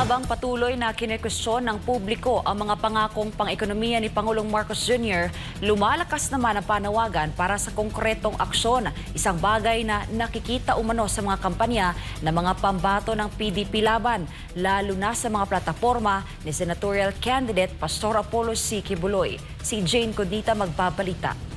Habang patuloy na kinekwestiyon ng publiko ang mga pangakong pang-ekonomiya ni Pangulong Marcos Jr., lumalakas naman ang panawagan para sa konkretong aksyon. Isang bagay na nakikita umano sa mga kampanya ng mga pambato ng PDP laban, lalo na sa mga plataforma ni senatorial candidate Pastor Apollo C. Quiboloy. Si Jane Codita magbabalita.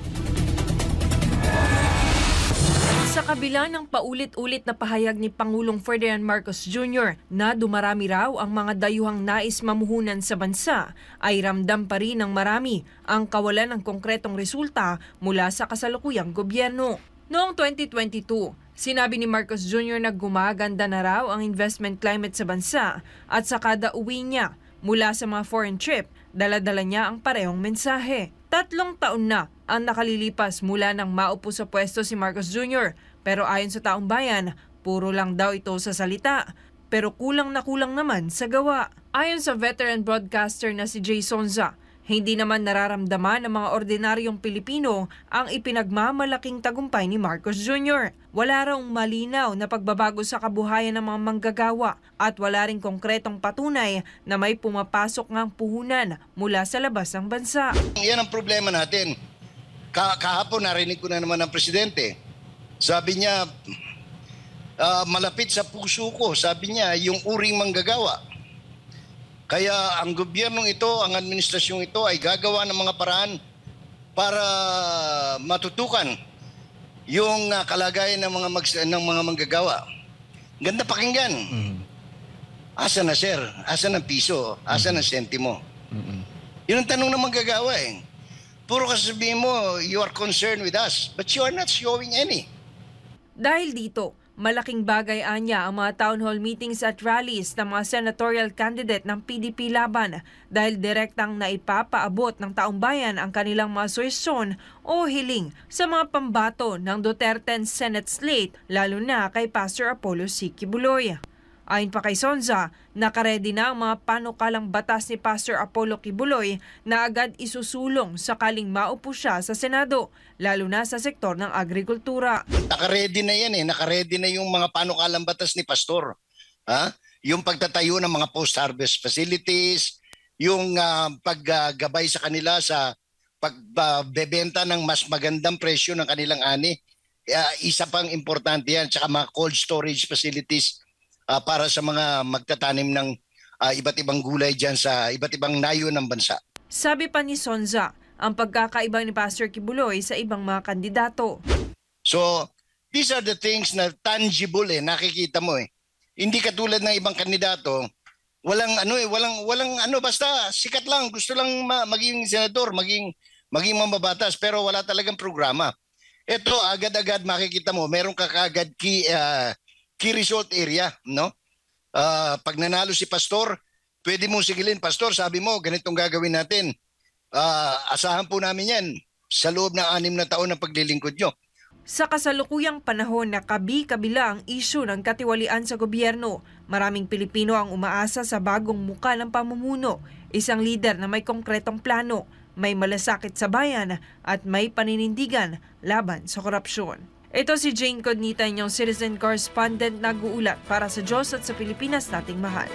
Sa kabila ng paulit-ulit na pahayag ni Pangulong Ferdinand Marcos Jr. na dumarami raw ang mga dayuhang nais mamuhunan sa bansa, ay ramdam pa rin ng marami ang kawalan ng konkretong resulta mula sa kasalukuyang gobyerno. Noong 2022, sinabi ni Marcos Jr. na gumaganda na raw ang investment climate sa bansa at sa kada uwi niya mula sa mga foreign trip, dala-dala niya ang parehong mensahe. 3 taon na ang nakalilipas mula nang maupo sa pwesto si Marcos Jr. Pero ayon sa taong bayan, puro lang daw ito sa salita. Pero kulang na kulang naman sa gawa. Ayon sa veteran broadcaster na si Jay Sonza, hindi naman nararamdaman ng mga ordinaryong Pilipino ang ipinagmamalaking tagumpay ni Marcos Jr. Wala raw malinaw na pagbabago sa kabuhayan ng mga manggagawa at wala ring konkretong patunay na may pumapasok ngang puhunan mula sa labas ng bansa. Yan ang problema natin. Kahapon narinig ko na naman ng presidente. Sabi niya, malapit sa puso ko, sabi niya, yung uring manggagawa. Kaya ang gobyernong ito, ang administrasyong ito ay gagawa ng mga paraan para matutukan yung kalagayan ng mga manggagawa. Ganda pakinggan. Asa na sir? Asa ng piso? Asa ng sentimo? Yun ang tanong ng manggagawa eh. Puro kasabihin mo, you are concerned with us, but you are not showing any. Dahil dito, malaking bagay anya ang mga town hall meetings at rallies ng mga senatorial candidate ng PDP laban dahil direktang naipapaabot ng taong bayan ang kanilang mga suwesyon o hiling sa mga pambato ng Duterte Senate slate, lalo na kay Pastor Apollo C. Quiboloy. Ayon pa kay Sonza, nakaredy na ang mga panukalang batas ni Pastor Apollo Quiboloy na agad isusulong sakaling maupo siya sa Senado, lalo na sa sektor ng agrikultura. Nakaredy na yan eh, nakaredy na yung mga panukalang batas ni Pastor. Yung pagtatayo ng mga post-harvest facilities, yung paggabay sa kanila sa pagbebenta ng mas magandang presyo ng kanilang ani. Isa pang importante yan, tsaka mga cold storage facilities para sa mga magtatanim ng iba't ibang gulay dyan sa iba't ibang nayo ng bansa. Sabi pa ni Sonza, ang pagkakaiba ni Pastor Quiboloy sa ibang mga kandidato. So, these are the things na tangible eh, nakikita mo eh. Hindi katulad ng ibang kandidato, walang basta sikat lang, gusto lang maging senador, maging mamabatas, pero wala talagang programa. Ito agad-agad makikita mo, meron ka kaagad key result area, no? Pag nanalo si Pastor, pwede mong sigilin, Pastor, sabi mo, ganitong gagawin natin. Asahan po namin yan sa loob ng 6 na taon ng paglilingkod nyo. Sa kasalukuyang panahon na kabi-kabila ang isyu ng katiwalian sa gobyerno, maraming Pilipino ang umaasa sa bagong muka ng pamumuno, isang lider na may konkretong plano, may malasakit sa bayan at may paninindigan laban sa korupsyon. Ito si Jane Codita, inyong citizen correspondent, nag-uulat para sa Diyos at sa Pilipinas nating mahal.